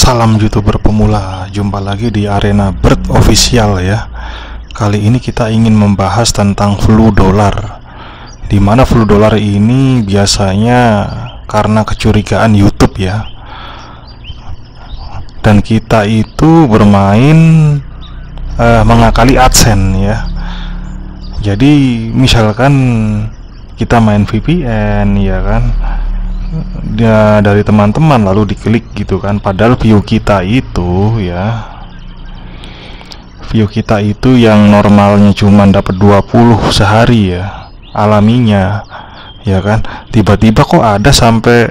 Salam YouTuber pemula, jumpa lagi di Arena Bird Official ya. Kali ini kita ingin membahas tentang flu dolar. Dimana flu dolar ini biasanya karena kecurigaan YouTube ya. Dan kita itu bermain mengakali AdSense ya. Jadi misalkan kita main VPN ya kan, dari teman-teman lalu diklik gitu kan, padahal view kita itu yang normalnya cuma dapat 20 sehari ya, alaminya ya kan, tiba-tiba kok ada sampai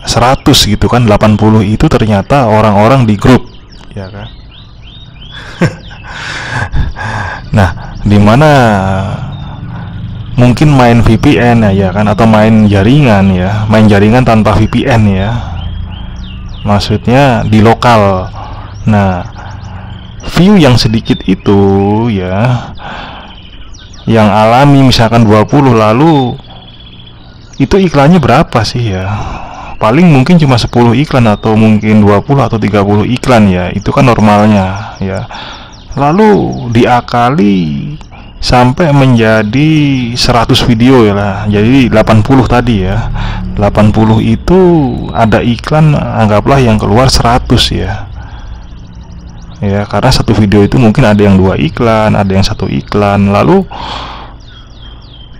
100 gitu kan. 80 itu ternyata orang-orang di grup ya kan. Nah, dimana mungkin main VPN ya kan, atau main jaringan ya, main jaringan tanpa VPN ya, maksudnya di lokal. Nah, view yang sedikit itu ya, yang alami misalkan 20, lalu itu iklannya berapa sih ya? Paling mungkin cuma 10 iklan, atau mungkin 20 atau 30 iklan ya, itu kan normalnya ya. Lalu diakali sampai menjadi 100 video ya lah. Jadi 80 tadi ya. 80 itu ada iklan, anggaplah yang keluar 100 ya. Ya, karena satu video itu mungkin ada yang 2 iklan, ada yang 1 iklan. Lalu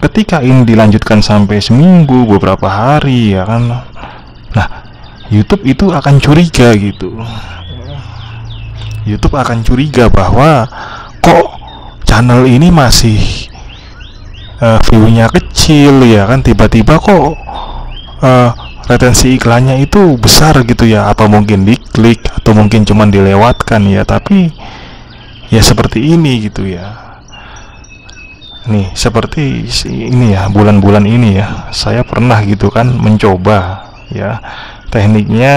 ketika ini dilanjutkan sampai seminggu, beberapa hari ya kan. Nah, YouTube itu akan curiga gitu. YouTube akan curiga bahwa kok channel ini masih view-nya kecil ya kan, tiba-tiba kok retensi iklannya itu besar gitu ya. Apa mungkin diklik, atau mungkin cuma dilewatkan ya, tapi ya seperti ini gitu ya. Nih, seperti ini ya, bulan-bulan ini ya, saya pernah gitu kan mencoba ya, tekniknya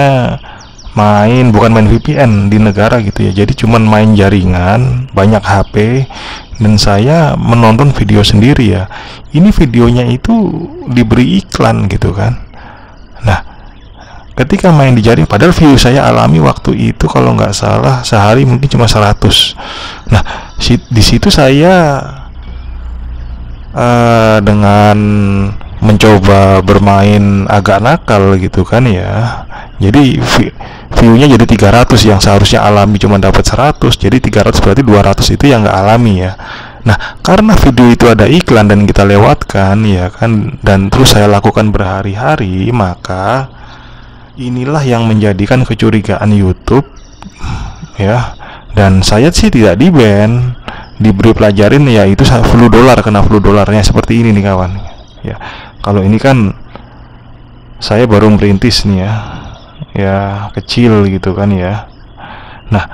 bukan main VPN di negara gitu ya, jadi cuman main jaringan, banyak HP, dan saya menonton video sendiri ya. Ini videonya itu diberi iklan gitu kan. Nah, ketika main di jaring, padahal view saya alami waktu itu kalau nggak salah sehari mungkin cuma 100. Nah, di situ saya dengan mencoba bermain agak nakal gitu kan ya. Jadi view-nya jadi 300, yang seharusnya alami cuma dapat 100, jadi 300 berarti 200 itu yang nggak alami ya. Nah, karena video itu ada iklan dan kita lewatkan ya kan, dan terus saya lakukan berhari-hari, maka inilah yang menjadikan kecurigaan YouTube ya. Dan saya sih tidak di-ban, diberi pelajarin ya, itu flu dolar, kena flu dolarnya seperti ini nih kawan ya. Kalau ini kan saya baru merintis nih ya, kecil gitu kan ya. Nah,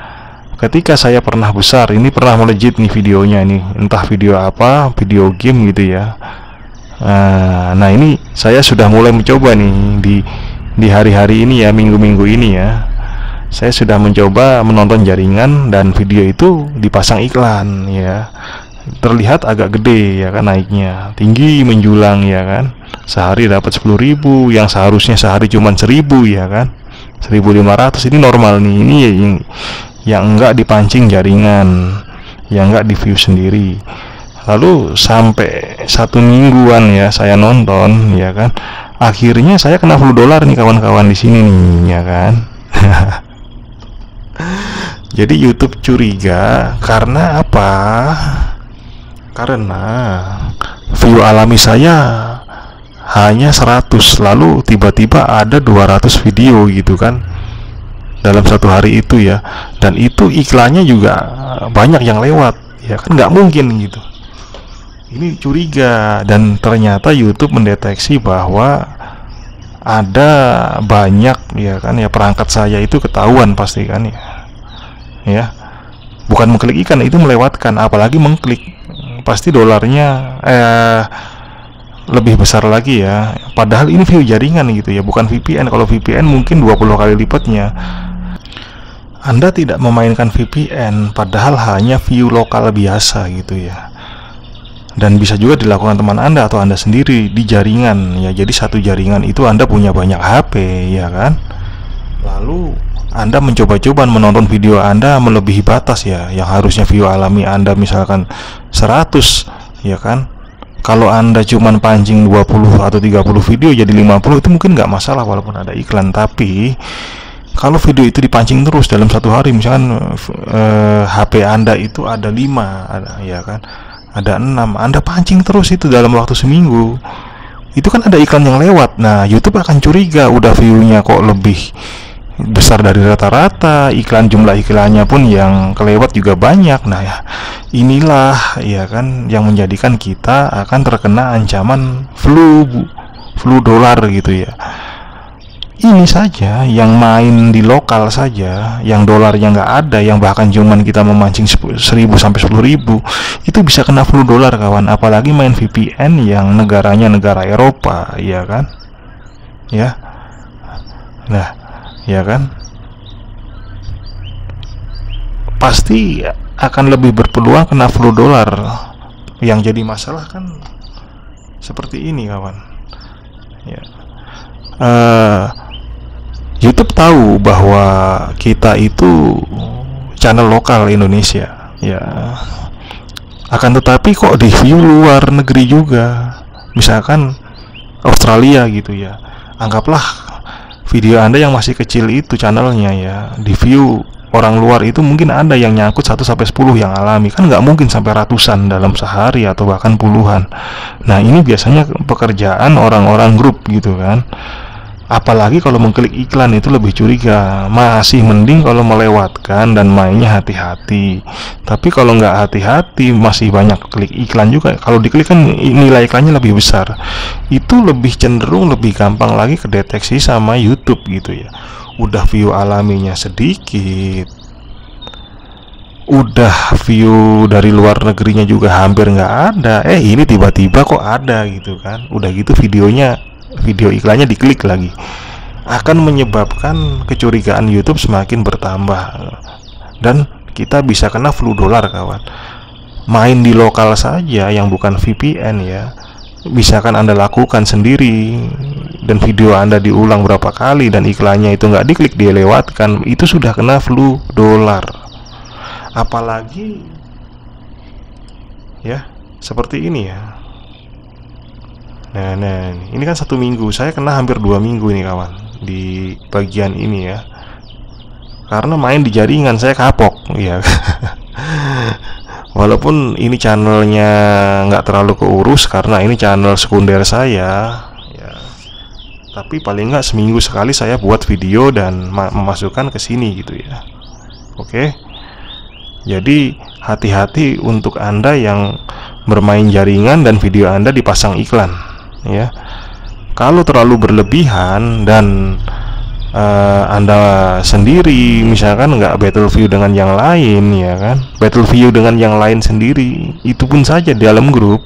ketika saya pernah besar, ini pernah melejit nih videonya nih, entah video apa, video game gitu ya. Nah, ini saya sudah mulai mencoba nih di hari-hari ini ya, minggu-minggu ini ya. Saya sudah mencoba menonton jaringan dan video itu dipasang iklan ya. Terlihat agak gede ya kan, naiknya tinggi menjulang ya kan. Sehari dapat 10.000 yang seharusnya sehari cuma 1.000 ya kan. 1.500 ini normal nih. Ini yang enggak dipancing jaringan, yang enggak di view sendiri. Lalu sampai 1 mingguan ya saya nonton ya kan. Akhirnya saya kena flu dolar nih kawan-kawan di sini nih ya kan. Jadi YouTube curiga karena apa? Karena view alami saya hanya 100, lalu tiba-tiba ada 200 video gitu kan dalam satu hari itu ya. Dan itu iklannya juga banyak yang lewat ya kan, nggak mungkin gitu. Ini curiga, dan ternyata YouTube mendeteksi bahwa ada banyak ya kan ya, perangkat saya itu ketahuan pasti kan ya. Bukan mengklik ikan, itu melewatkan, apalagi mengklik, pasti dolarnya lebih besar lagi ya. Padahal ini view jaringan gitu ya, bukan VPN. Kalau VPN mungkin 20 kali lipatnya. Anda tidak memainkan VPN, padahal hanya view lokal biasa gitu ya. Dan bisa juga dilakukan teman Anda atau Anda sendiri di jaringan ya. Jadi satu jaringan itu Anda punya banyak HP ya kan. Lalu Anda mencoba-coba menonton video Anda melebihi batas ya, yang harusnya view alami Anda misalkan 100, ya kan. Kalau Anda cuman pancing 20 atau 30 video jadi 50, itu mungkin nggak masalah walaupun ada iklan. Tapi kalau video itu dipancing terus dalam satu hari, misalkan HP Anda itu ada 5, ya kan, ada 6, Anda pancing terus itu dalam waktu seminggu, itu kan ada iklan yang lewat. Nah, YouTube akan curiga, udah view-nya kok lebih besar dari rata-rata, jumlah iklannya pun yang kelewat juga banyak. Nah ya, inilah ya kan yang menjadikan kita akan terkena ancaman flu dolar gitu ya. Ini saja yang main di lokal saja, yang dolarnya nggak ada, yang bahkan cuman kita memancing 1.000 sampai 10.000, itu bisa kena flu dolar kawan. Apalagi main VPN yang negaranya negara Eropa, ya kan? Ya. Nah, ya kan, pasti akan lebih berpeluang kena flu dolar. Yang jadi masalah kan seperti ini kawan ya. YouTube tahu bahwa kita itu channel lokal Indonesia ya, akan tetapi kok di view luar negeri juga, misalkan Australia gitu ya. Anggaplah video Anda yang masih kecil itu channelnya ya, di view orang luar itu mungkin ada yang nyangkut 1-10 yang alami, kan nggak mungkin sampai ratusan dalam sehari atau bahkan puluhan. Nah ini biasanya pekerjaan orang-orang grup gitu kan. Apalagi kalau mengklik iklan itu lebih curiga. Masih mending kalau melewatkan dan mainnya hati-hati. Tapi kalau nggak hati-hati masih banyak klik iklan juga. Kalau diklik kan nilai iklannya lebih besar. Itu lebih cenderung lebih gampang lagi kedeteksi sama YouTube gitu ya. Udah view alaminya sedikit, udah view dari luar negerinya juga hampir nggak ada. Ini tiba-tiba kok ada gitu kan. Udah gitu video iklannya diklik lagi, akan menyebabkan kecurigaan YouTube semakin bertambah dan kita bisa kena flu dolar kawan. Main di lokal saja yang bukan VPN ya, misalkan Anda lakukan sendiri dan video Anda diulang berapa kali dan iklannya itu nggak diklik, dia lewatkan, itu sudah kena flu dolar. Apalagi ya seperti ini ya. Nah, ini kan 1 minggu, saya kena hampir 2 minggu ini kawan di bagian ini ya, karena main di jaringan saya kapok ya. Walaupun ini channelnya nggak terlalu keurus karena ini channel sekunder saya ya, tapi paling nggak seminggu sekali saya buat video dan memasukkan ke sini gitu ya. Oke, jadi hati-hati untuk Anda yang bermain jaringan dan video Anda dipasang iklan ya. Kalau terlalu berlebihan dan Anda sendiri misalkan nggak battle view dengan yang lain ya kan, battle view dengan yang lain sendiri, itu pun saja dalam grup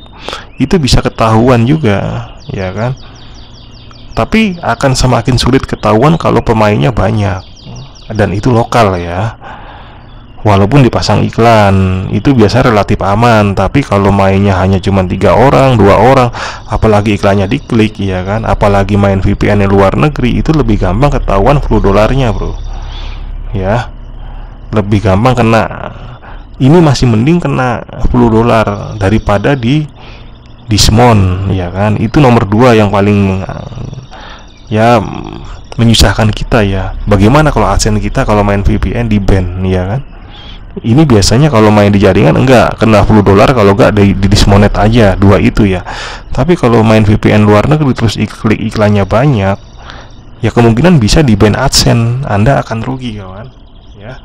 itu bisa ketahuan juga ya kan. Tapi akan semakin sulit ketahuan kalau pemainnya banyak dan itu lokal ya. Walaupun dipasang iklan itu biasa relatif aman, tapi kalau mainnya hanya cuma 3 orang, 2 orang, apalagi iklannya diklik ya kan, apalagi main VPN luar negeri, itu lebih gampang ketahuan flu dolarnya bro ya, lebih gampang kena. Ini masih mending kena flu dolar daripada di Dismon ya kan. Itu nomor 2 yang paling ya menyusahkan kita ya. Bagaimana kalau AdSense kita kalau main VPN di ban ya kan. Ini biasanya kalau main di jaringan enggak kena flu dolar, kalau enggak di dismonet aja, 2 itu ya. Tapi kalau main VPN luar negeri terus klik iklannya banyak, ya kemungkinan bisa di ban AdSense, Anda akan rugi kawan ya.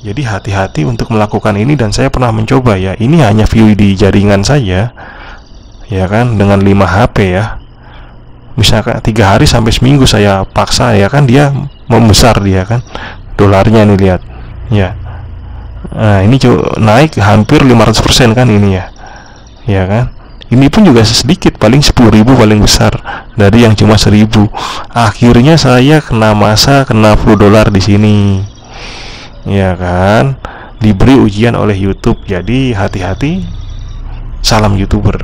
Jadi hati-hati untuk melakukan ini, dan saya pernah mencoba ya. Ini hanya view di jaringan saja ya kan, dengan 5 HP ya. Misalkan 3 hari sampai seminggu saya paksa ya kan, dia membesar dia kan dolarnya nih, lihat ya. Nah ini naik hampir 500% kan ini ya, ya kan. Ini pun juga sedikit, paling 10.000 paling besar dari yang cuma 1.000. Akhirnya saya kena flu dolar di sini, ya kan. Diberi ujian oleh YouTube. Jadi hati-hati, salam YouTuber.